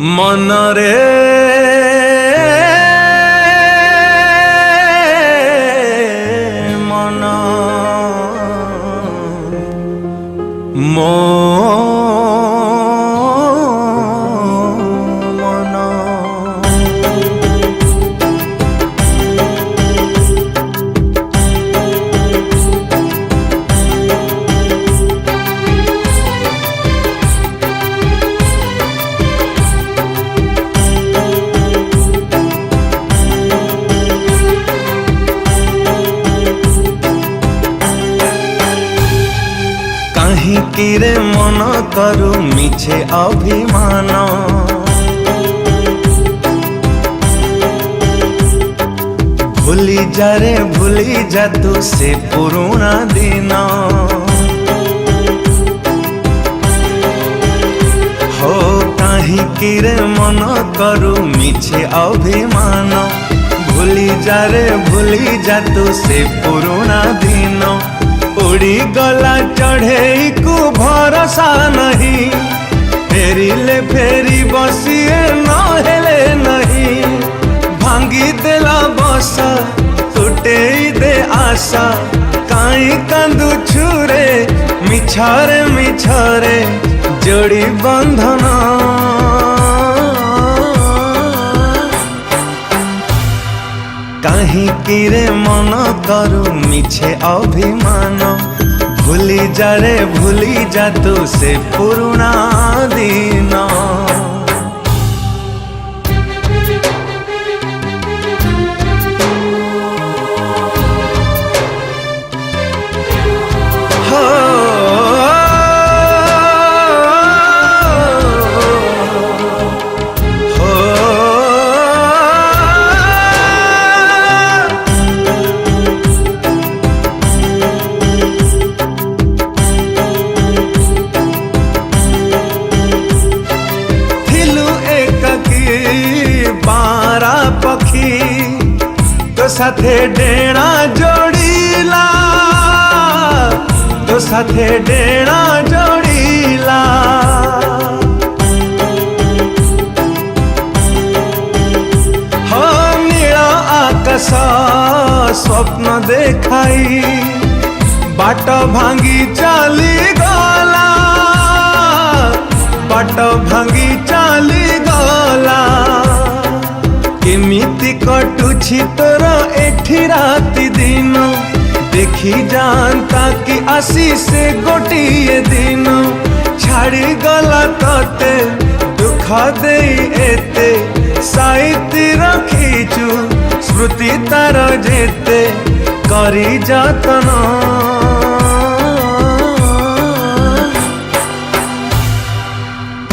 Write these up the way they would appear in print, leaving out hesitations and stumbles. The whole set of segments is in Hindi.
मनरे मन मो मन किरे मन करु मिछे अभिमान भूली जा रे भूली जा तू से पुराना दिन हो कहीं किरे मन करु मिछे अभिमान भूली जा रे भूली जा तू से पुराना दिन उड़ी गला चढ़े को भरोसा नहीं फेरिले फेरी बसिए नहेले नहीं भांगी देला बसा टूटे दे आशा काई कांदू छुरे मिछरे मिछरे जोड़ी बंधन कहीं किरे मन करु मिछे अभिमान भूली जा रे भूली जा तू से पुराना दिन बारा पखी तो साथे डेणा जोड़ीला तो साथे डेणा जोड़ीला हो नील आकाश स्वप्न देखाई बाट भांगी चली गला बाट भांगी चली गला केमिति कटुछि तोर एठी राति दिन देखी जानता कि आसी से गोटिए दिन छाड़ी गला तते दुख दे एते साइति रखीचु स्मृति तार जेते करी जतन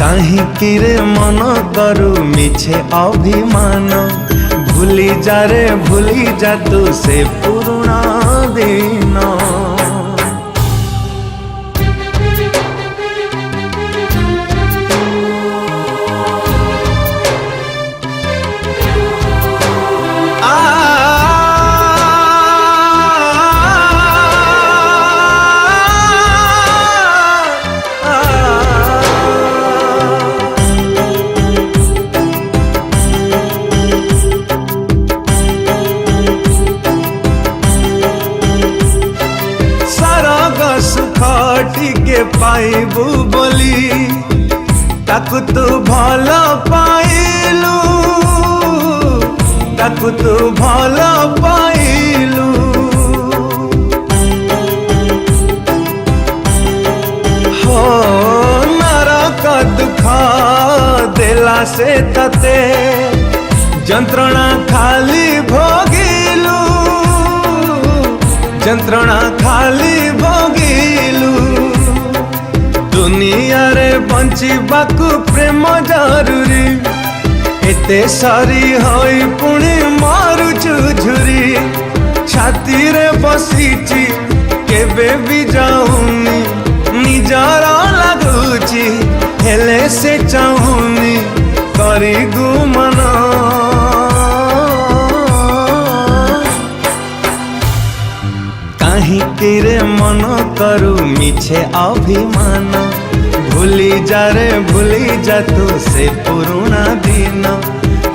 कहीं किरे मन करु मिछे अभिमान भूली जा रे भूली जा तू से पुराना दिन के पाइबू बोली ताकु तू भल पाइलू ताकु तू भल पाइलू हो नरक दुख देला से तते जंत्रणा खाली भोगिलू जंत्रणा खाली भोगिलू दुनिया रे बंचिबाकू प्रेम जरूरी एते सारी होई पुणी मारुचु झुरी छाती रे बसीची केबे भी जाऊनी निजार लगुची हेले से चाहूनी करी गुमना कहीं किरे मन करु मिछे अभिमान भूली जा तू से पुरुणा दिन।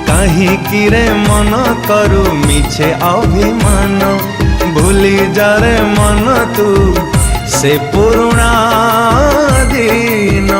कहीं रे मन करू मिछे अभिमान, भूली जा रे मन तू से पुरुणा दिन।